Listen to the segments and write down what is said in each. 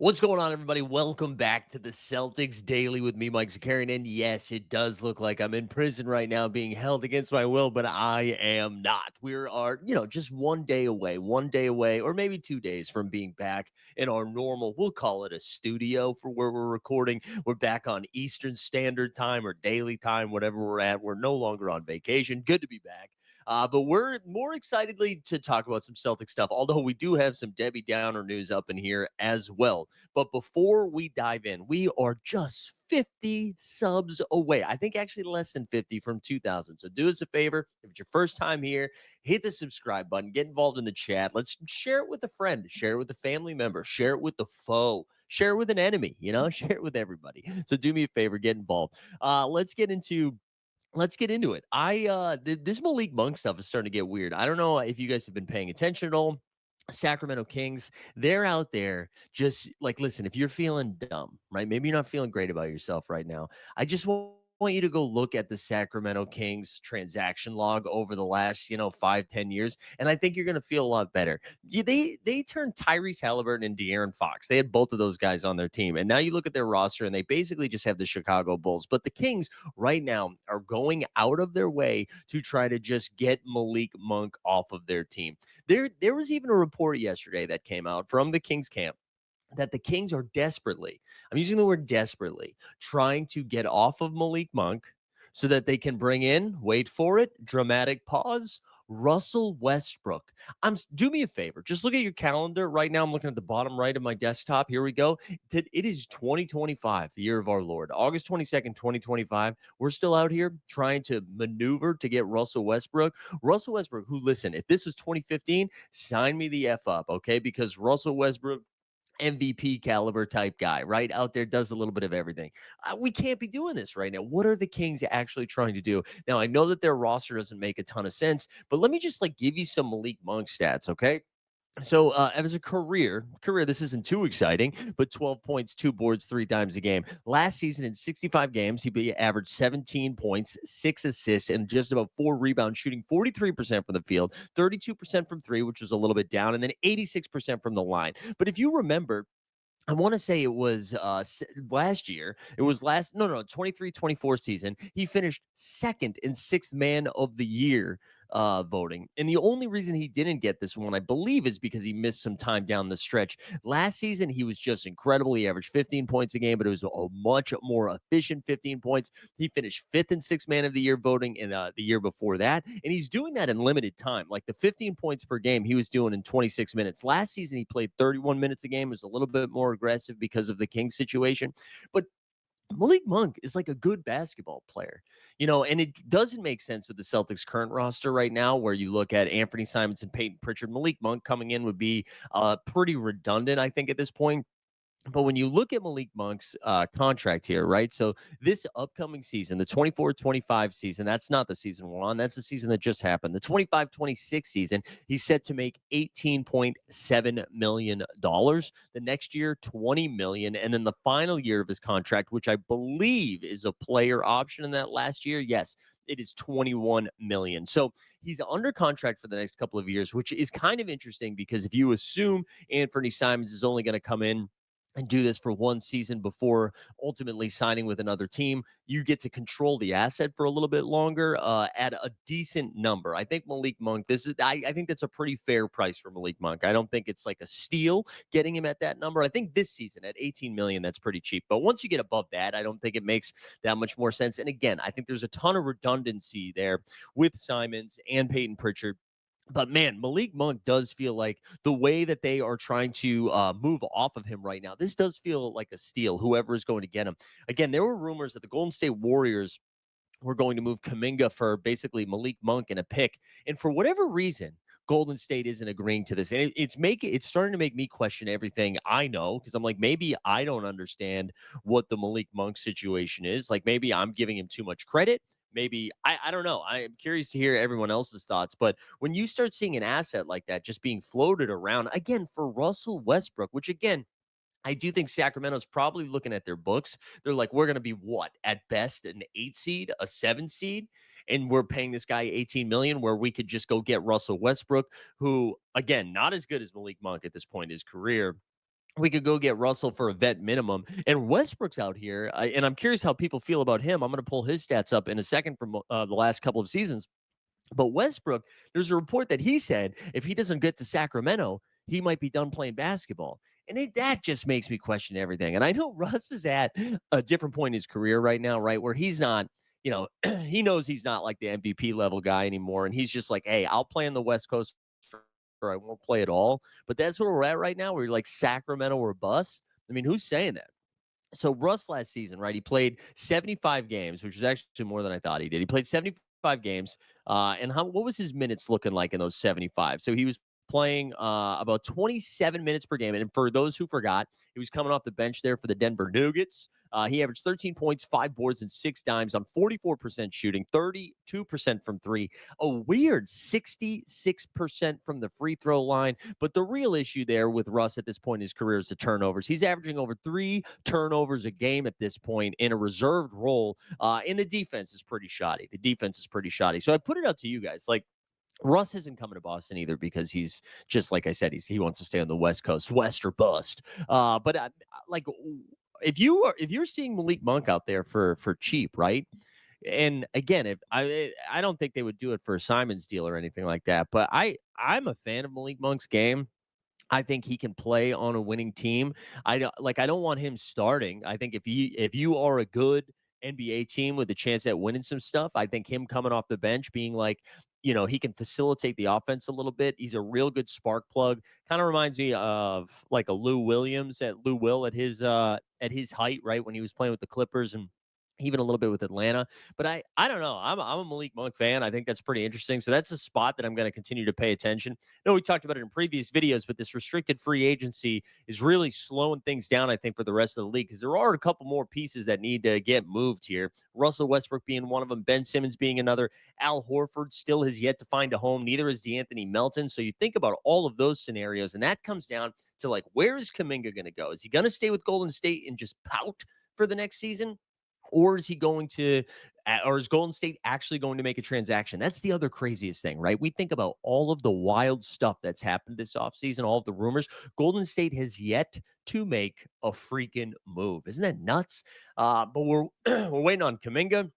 What's going on, everybody? Welcome back to the Celtics Daily with me, Mike Zakarian. And yes, it does look like I'm in prison right now, being held against my will, but I am not. We are, just one day away, or maybe 2 days from being back in our normal, we'll call it a studio for where we're recording. We're back on Eastern Standard Time or daily time, whatever we're at. We're no longer on vacation. Good to be back. But we're more excitedly to talk about some Celtic stuff, although we do have some Debbie Downer news up in here as well. But before we dive in, we are just 50 subs away. I think actually less than 50 from 2000. So do us a favor. If it's your first time here, hit the subscribe button, get involved in the chat. Let's share it with a friend, share it with a family member, share it with the foe, share it with an enemy, share it with everybody. So do me a favor, get involved. Let's get into it. This Malik Monk stuff is starting to get weird. I don't know if you guys have been paying attention at all. Sacramento Kings, they're out there just like, listen, if you're feeling dumb, right? Maybe you're not feeling great about yourself right now. I just want you to go look at the Sacramento Kings transaction log over the last, 5, 10 years. And I think you're going to feel a lot better. They turned Tyrese Halliburton and De'Aaron Fox. They had both of those guys on their team. And now you look at their roster and they basically just have the Chicago Bulls. But the Kings right now are going out of their way to try to just get Malik Monk off of their team. There was even a report yesterday that came out from the Kings camp that the Kings are desperately, I'm using the word desperately, trying to get off of Malik Monk so that they can bring in, wait for it, dramatic pause, Russell Westbrook. Do me a favor, just look at your calendar right now. I'm looking at the bottom right of my desktop. Here we go. It is 2025, the year of our Lord, August 22nd, 2025. We're still out here trying to maneuver to get Russell Westbrook. Russell Westbrook, who, listen, if this was 2015, sign me the F up, okay? Because Russell Westbrook, MVP caliber type guy, right? Out there, does a little bit of everything. We can't be doing this right now. What are the Kings actually trying to do? Now, I know that their roster doesn't make a ton of sense, but let me just like give you some Malik Monk stats, okay? So, as a career, this isn't too exciting, but 12 points, 2 boards, 3 times a game. Last season in 65 games, he averaged 17 points, 6 assists, and just about 4 rebounds, shooting 43% from the field, 32% from three, which was a little bit down, and then 86% from the line. But if you remember, I want to say it was last year. It was last, no, 23-24 season. He finished second in sixth man of the year voting. And the only reason he didn't get this one, I believe, is because he missed some time down the stretch. Last season, he was just incredible. He averaged 15 points a game, but it was a much more efficient 15 points. He finished fifth in sixth man of the year voting in the year before that. And he's doing that in limited time. Like the 15 points per game he was doing in 26 minutes. Last season, he played 31 minutes a game. It was a little bit more aggressive because of the Kings situation. But Malik Monk is like a good basketball player, and it doesn't make sense with the Celtics' current roster right now, where you look at Anthony Simons and Peyton Pritchard. Malik Monk coming in would be pretty redundant, I think, at this point. But when you look at Malik Monk's contract here, right? So this upcoming season, the 24-25 season, that's not the season we're on. That's the season that just happened. The 25-26 season, he's set to make $18.7 million. The next year, $20 million. And then the final year of his contract, which I believe is a player option in that last year, yes, it is $21 million. So he's under contract for the next couple of years, which is kind of interesting because if you assume Anthony Simons is only going to come in and do this for one season before ultimately signing with another team, you get to control the asset for a little bit longer at a decent number. I think Malik Monk, I think that's a pretty fair price for Malik Monk. I don't think it's like a steal getting him at that number. I think this season at 18 million, that's pretty cheap. But once you get above that, I don't think it makes that much more sense. And again, I think there's a ton of redundancy there with Simons and Peyton Pritchard. But man, Malik Monk does feel like the way that they are trying to move off of him right now. This does feel like a steal, whoever is going to get him. Again, there were rumors that the Golden State Warriors were going to move Kaminga for basically Malik Monk and a pick. And for whatever reason, Golden State isn't agreeing to this. And it's starting to make me question everything I know, because I'm like, maybe I don't understand what the Malik Monk situation is. Like maybe I'm giving him too much credit. Maybe I don't know. I am curious to hear everyone else's thoughts. But when you start seeing an asset like that just being floated around again for Russell Westbrook, which again, I do think Sacramento's probably looking at their books. They're like, we're going to be what at best an 8 seed, a 7 seed, and we're paying this guy 18 million, where we could just go get Russell Westbrook, who again not as good as Malik Monk at this point in his career. we could go get Russell for a vet minimum. And Westbrook's out here, and I'm curious how people feel about him. I'm going to pull his stats up in a second from the last couple of seasons. But Westbrook, there's a report that he said if he doesn't get to Sacramento, he might be done playing basketball. And that just makes me question everything. And I know Russ is at a different point in his career right now, right? Where he's not, he knows he's not like the MVP level guy anymore. And he's just like, hey, I'll play on the West Coast or I won't play at all. But that's where we're at right now. We're like Sacramento or bust. I mean, who's saying that? So Russ last season, right? He played 75 games, which is actually more than I thought he did. He played 75 games. And what was his minutes looking like in those 75? So he was playing about 27 minutes per game. And for those who forgot, he was coming off the bench there for the Denver Nuggets. He averaged 13 points, 5 boards, and 6 dimes on 44% shooting, 32% from three, a weird 66% from the free throw line. But the real issue there with Russ at this point in his career is the turnovers. He's averaging over 3 turnovers a game at this point in a reserved role. And the defense is pretty shoddy. The defense is pretty shoddy. So I put it out to you guys. Like, Russ isn't coming to Boston either because he's just like I said, he wants to stay on the West Coast, West or bust. But like if you're seeing Malik Monk out there for cheap, right? And again, if I don't think they would do it for a Simons deal or anything like that, but I'm a fan of Malik Monk's game. I think he can play on a winning team. I don't want him starting. I think if you are a good NBA team with a chance at winning some stuff, I think him coming off the bench being like, he can facilitate the offense a little bit. He's a real good spark plug. Kind of reminds me of like a Lou Williams at Lou Will at his height, right? When he was playing with the Clippers and even a little bit with Atlanta. But I don't know. I'm a Malik Monk fan. I think that's pretty interesting. So that's a spot that I'm going to continue to pay attention. I know we talked about it in previous videos, but this restricted free agency is really slowing things down, I think, for the rest of the league because there are a couple more pieces that need to get moved here. Russell Westbrook being one of them, Ben Simmons being another. Al Horford still has yet to find a home. Neither is DeAnthony Melton. So you think about all of those scenarios, and that comes down to like, where is Kuminga going to go? Is he going to stay with Golden State and just pout for the next season? Or is he going to, or is Golden State actually going to make a transaction? That's the other craziest thing, right? We think about all of the wild stuff that's happened this offseason, all of the rumors. Golden State has yet to make a freaking move. Isn't that nuts? But we're we're waiting on Kuminga,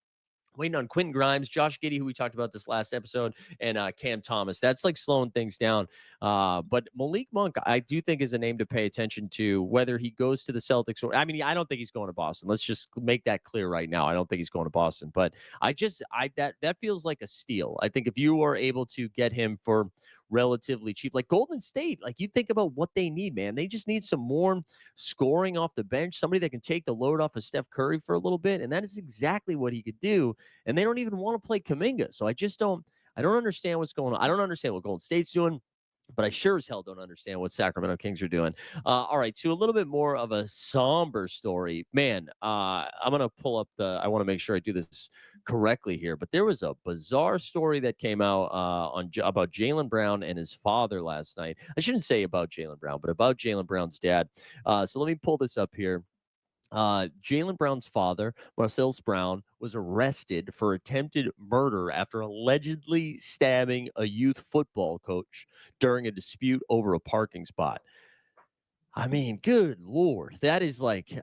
waiting on Quentin Grimes, Josh Giddey, who we talked about this last episode, and Cam Thomas. That's like slowing things down. But Malik Monk, I do think is a name to pay attention to, whether he goes to the Celtics or, I mean, I don't think he's going to Boston. Let's just make that clear right now. I don't think he's going to Boston, but that feels like a steal. I think if you are able to get him for relatively cheap, like Golden State, like you think about what they need, man. They just need some more scoring off the bench, somebody that can take the load off of Steph Curry for a little bit. And that is exactly what he could do, and they don't even want to play Kuminga. So I don't understand what's going on. I don't understand what Golden State's doing, but I sure as hell don't understand what Sacramento Kings are doing. All right, to a little bit more of a somber story, man. I'm gonna pull up I want to make sure I do this correctly here, but there was a bizarre story that came out about Jaylen Brown and his father last night. I shouldn't say about Jaylen Brown, but about Jaylen Brown's dad. So let me pull this up here. Jaylen Brown's father, Marcellus Brown, was arrested for attempted murder after allegedly stabbing a youth football coach during a dispute over a parking spot. I mean, good Lord. That is like,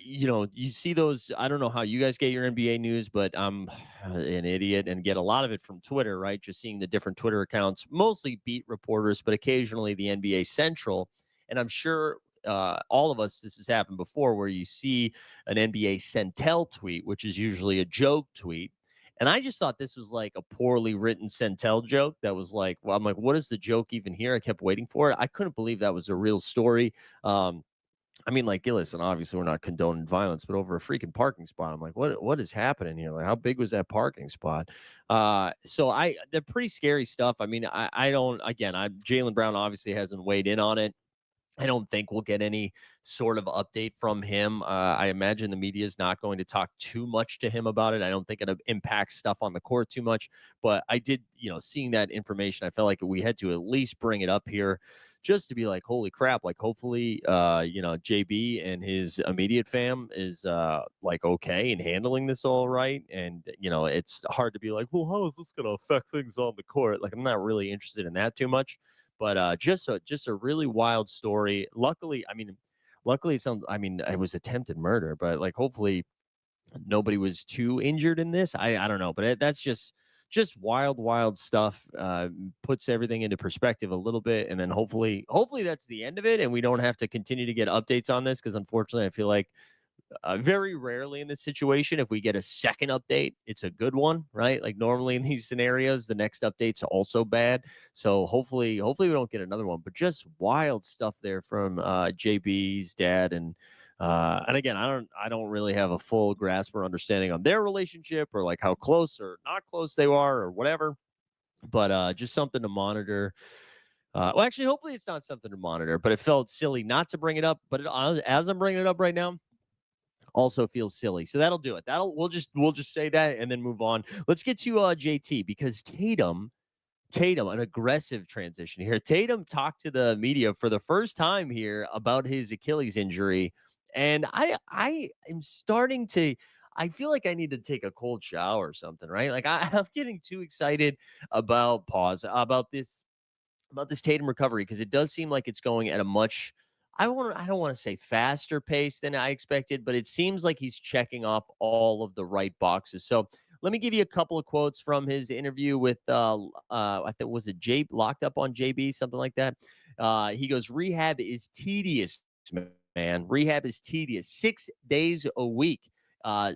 you see those. I don't know how you guys get your NBA news, but I'm an idiot and get a lot of it from Twitter, right? Just seeing the different Twitter accounts, mostly beat reporters, but occasionally the NBA Central. And I'm sure all of us, this has happened before, where you see an NBA Centel tweet, which is usually a joke tweet. And I just thought this was like a poorly written Centel joke that was like, well, I'm like, what is the joke even here? I kept waiting for it. I couldn't believe that was a real story. I mean, like, listen, obviously we're not condoning violence, but over a freaking parking spot, I'm like, what is happening here? Like, how big was that parking spot? They're pretty scary stuff. I mean, I don't, again, Jaylen Brown obviously hasn't weighed in on it. I don't think we'll get any sort of update from him. I imagine the media is not going to talk too much to him about it. I don't think it impacts stuff on the court too much. But I did, seeing that information, I felt like we had to at least bring it up here just to be like, holy crap. Like, hopefully, JB and his immediate fam is like okay and handling this all right. And, it's hard to be like, well, how is this going to affect things on the court? Like, I'm not really interested in that too much. But just a really wild story. Luckily it sounds, I mean, it was attempted murder, but like hopefully nobody was too injured in this. I don't know, but that's just wild stuff. Puts everything into perspective a little bit, and then hopefully that's the end of it, and we don't have to continue to get updates on this because unfortunately I feel like very rarely in this situation, if we get a second update, it's a good one, right? Like normally in these scenarios, the next update's also bad. So hopefully we don't get another one. But just wild stuff there from JB's dad, and again, I don't really have a full grasp or understanding on their relationship or like how close or not close they are or whatever. But just something to monitor. Well, actually, hopefully it's not something to monitor, but it felt silly not to bring it up. But as I'm bringing it up right now, also feels silly. So that'll do it. That'll we'll just say that and then move on. Let's get to JT because Tatum, an aggressive transition here. Tatum talked to the media for the first time here about his Achilles injury, and I am starting to. I feel like I need to take a cold shower or something, right? Like I'm getting too excited about this Tatum recovery because it does seem like it's going at a much I don't want to say faster pace than I expected, but it seems like he's checking off all of the right boxes. So let me give you a couple of quotes from his interview with I think was it J locked up on JB, something like that. He goes, rehab is tedious, man. Rehab is tedious. 6 days a week.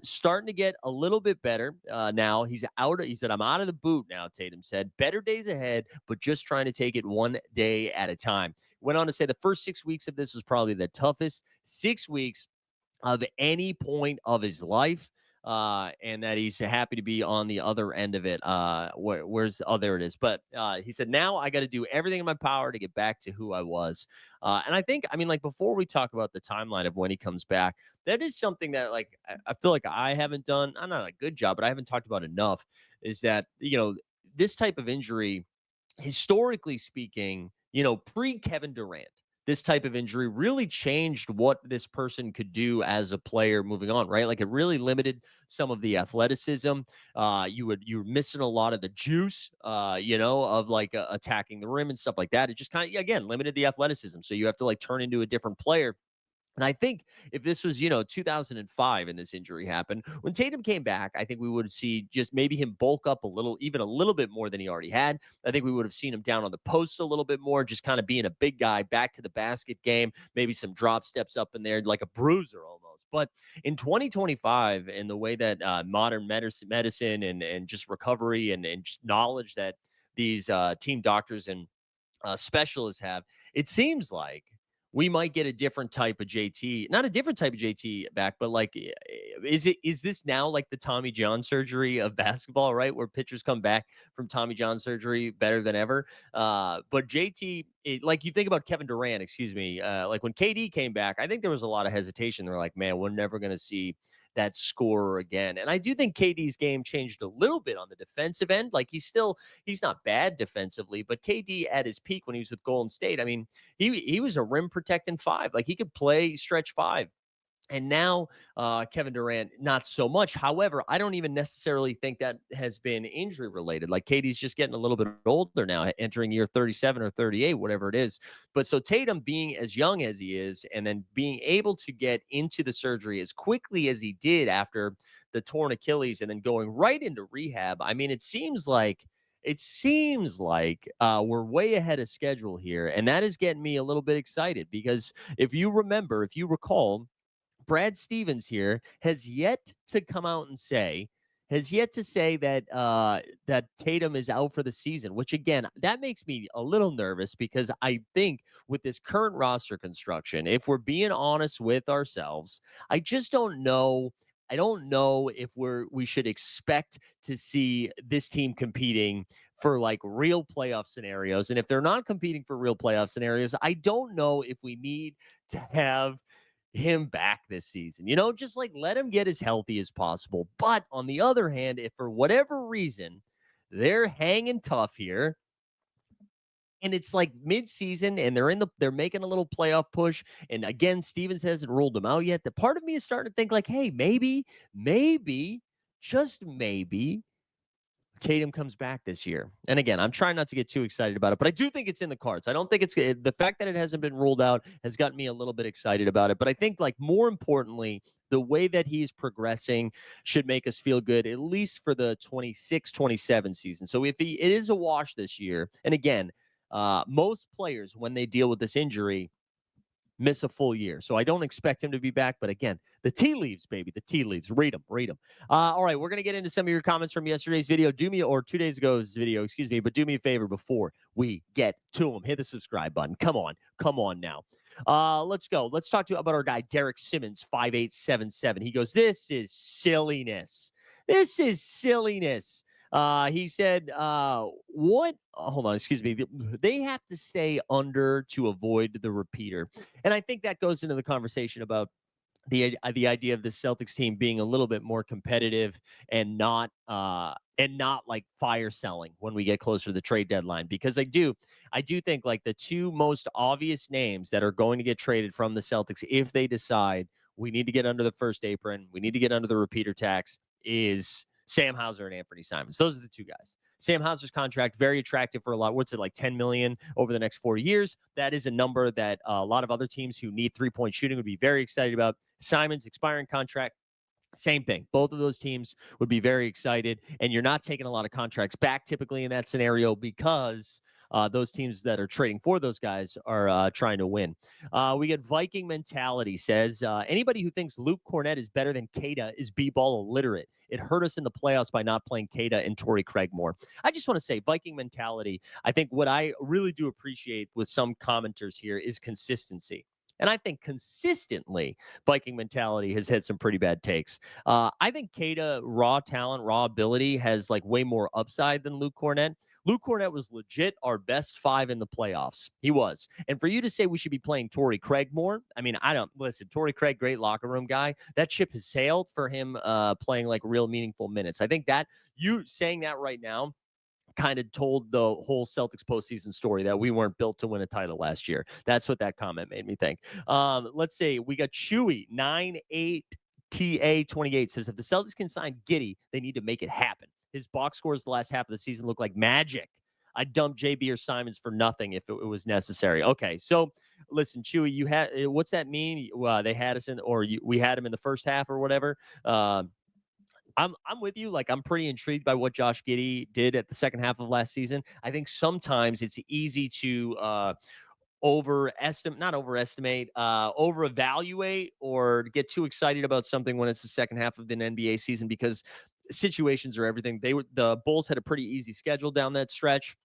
Starting to get a little bit better now. He's out. He said, "I'm out of the boot now." Tatum said, "Better days ahead, but just trying to take it one day at a time." Went on to say the first 6 weeks of this was probably the toughest 6 weeks of any point of his life. And that he's happy to be on the other end of it. Where's oh, there it is. But he said, now I got to do everything in my power to get back to who I was. And I think, I mean, like before we talk about the timeline of when he comes back, that is something that like I feel like I haven't done. I'm not a good job, but I haven't talked about enough. Is that this type of injury, historically speaking, pre Kevin Durant, this type of injury really changed what this person could do as a player moving on, right? Like it really limited some of the athleticism. You were missing a lot of the juice, of like attacking the rim and stuff like that. It just kind of again limited the athleticism. So you have to like turn into a different player. And I think if this was, 2005 and this injury happened, when Tatum came back, I think we would see just maybe him bulk up a little, even a little bit more than he already had. I think we would have seen him down on the post a little bit more, just kind of being a big guy back to the basket game, maybe some drop steps up in there, like a bruiser almost. But in 2025, and the way that modern medicine and just recovery and just knowledge that these team doctors and specialists have, it seems like we might get a different type of JT, not a different type of JT back, but like, is this now like the Tommy John surgery of basketball, right? Where pitchers come back from Tommy John surgery better than ever. But JT, like you think about Kevin Durant, excuse me, like when KD came back, I think there was a lot of hesitation. They're like, man, we're never going to see that scorer again. And I do think KD's game changed a little bit on the defensive end. Like he's not bad defensively, but KD at his peak when he was with Golden State, I mean, he was a rim protecting five. Like he could play stretch five. And now Kevin Durant, not so much. However, I don't even necessarily think that has been injury related. Like Katie's just getting a little bit older now, entering year 37 or 38, whatever it is. But so Tatum being as young as he is, and then being able to get into the surgery as quickly as he did after the torn Achilles, and then going right into rehab. I mean, it seems like we're way ahead of schedule here, and that is getting me a little bit excited because if you recall, Brad Stevens here has yet to say that that Tatum is out for the season, which again, that makes me a little nervous because I think with this current roster construction, if we're being honest with ourselves, I just don't know. I don't know if we should expect to see this team competing for like real playoff scenarios. And if they're not competing for real playoff scenarios, I don't know if we need to have him back this season. Just like let him get as healthy as possible. But on the other hand, if for whatever reason they're hanging tough here and it's like mid-season and they're making a little playoff push, and again Stevens hasn't ruled them out yet, the part of me is starting to think like, hey, maybe, just maybe Tatum comes back this year. And again, I'm trying not to get too excited about it, but I do think it's in the cards. I don't think it's the fact that it hasn't been ruled out has gotten me a little bit excited about it. But I think, like, more importantly, the way that he's progressing should make us feel good, at least for the 26-27 season. So if it is a wash this year, and again, most players, when they deal with this injury, miss a full year. So I don't expect him to be back. But again, the tea leaves, baby, the tea leaves. Read them, read them. All right, we're going to get into some of your comments from yesterday's video. Or 2 days ago's video, excuse me. But do me a favor before we get to them. Hit the subscribe button. Come on now. Let's go. Let's talk about our guy, Derek Simmons, 5877. He goes, this is silliness. This is silliness. He said, what? Hold on, excuse me. They have to stay under to avoid the repeater. And I think that goes into the conversation about the idea of the Celtics team being a little bit more competitive and not like fire selling when we get closer to the trade deadline, because I do think, like, the two most obvious names that are going to get traded from the Celtics, if they decide we need to get under the first apron, we need to get under the repeater tax, is Sam Hauser and Anthony Simons. Those are the two guys. Sam Hauser's contract, very attractive for a lot. What's it, like $10 million over the next 4 years? That is a number that a lot of other teams who need three-point shooting would be very excited about. Simons' expiring contract, same thing. Both of those teams would be very excited, and you're not taking a lot of contracts back typically in that scenario, because those teams that are trading for those guys are trying to win. We get Viking mentality says, anybody who thinks Luke Cornett is better than Kata is b-ball illiterate. It hurt us in the playoffs by not playing Kata and Torrey Craig more. I just want to say, Viking mentality, I think what I really do appreciate with some commenters here is consistency. And I think consistently, Viking mentality has had some pretty bad takes. I think Kata, raw talent, raw ability, has like way more upside than Luke Cornett. Luke Cornett was legit our best five in the playoffs. He was. And for you to say we should be playing Torrey Craig more, I mean, I don't listen. Torrey Craig, great locker room guy. That ship has sailed for him playing like real meaningful minutes. I think that you saying that right now kind of told the whole Celtics postseason story, that we weren't built to win a title last year. That's what that comment made me think. Let's see. We got Chewy 98TA28 says, if the Celtics can sign Giddey, they need to make it happen. His box scores the last half of the season look like magic. I'd dump JB or Simons for nothing if it was necessary. Okay, so listen, Chewy, you had, what's that mean? They had us in, or we had him in the first half or whatever. I'm with you. Like, I'm pretty intrigued by what Josh Giddey did at the second half of last season. I think sometimes it's easy to over-evaluate or get too excited about something when it's the second half of an NBA season, because situations are everything. The Bulls had a pretty easy schedule down that stretch.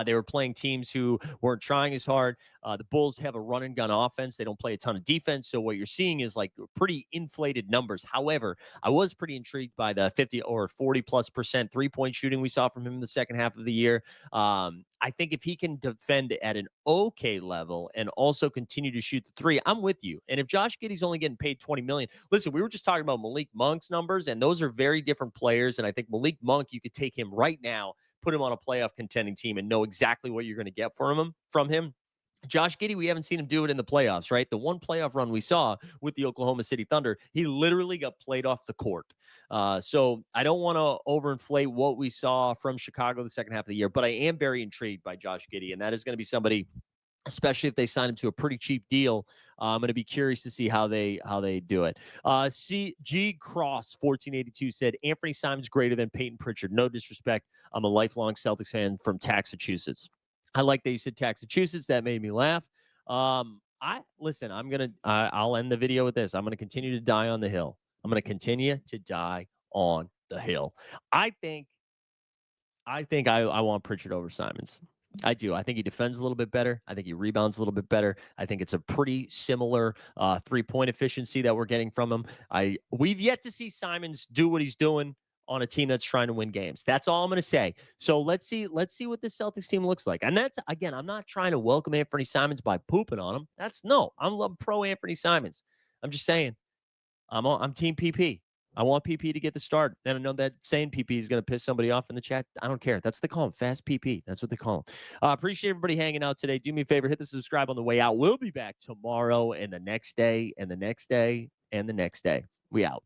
They were playing teams who weren't trying as hard. The Bulls have a run and gun offense. They don't play a ton of defense. So what you're seeing is like pretty inflated numbers. However, I was pretty intrigued by the 50 or 40+% 3-point shooting we saw from him in the second half of the year. I think if he can defend at an okay level and also continue to shoot the three, I'm with you. And if Josh Giddey's only getting paid $20 million, listen, we were just talking about Malik Monk's numbers, and those are very different players. And I think Malik Monk, you could take him right now, put him on a playoff contending team, and know exactly what you're going to get from him. Josh Giddey, we haven't seen him do it in the playoffs, right? The one playoff run we saw with the Oklahoma City Thunder, he literally got played off the court. So I don't want to overinflate what we saw from Chicago the second half of the year, but I am very intrigued by Josh Giddey, and that is going to be somebody, especially if they sign him to a pretty cheap deal. I'm going to be curious to see how they do it. CG Cross 1482 said, Anthony Simons greater than Peyton Pritchard. No disrespect. I'm a lifelong Celtics fan from Massachusetts. I like that you said Massachusetts. That made me laugh. I'll end the video with this. I'm going to continue to die on the hill. I'm going to continue to die on the hill. I think I want Pritchard over Simons. I do. I think he defends a little bit better. I think he rebounds a little bit better. I think it's a pretty similar 3-point efficiency that we're getting from him. We've yet to see Simons do what he's doing on a team that's trying to win games. That's all I'm going to say. So let's see what this Celtics team looks like. And that's, again, I'm not trying to welcome Anthony Simons by pooping on him. I'm pro Anthony Simons. I'm just saying, I'm team PP. I want PP to get the start. And I know that saying PP is going to piss somebody off in the chat. I don't care. That's what they call him. Fast PP. That's what they call him. Appreciate everybody hanging out today. Do me a favor. Hit the subscribe on the way out. We'll be back tomorrow and the next day and the next day and the next day. We out.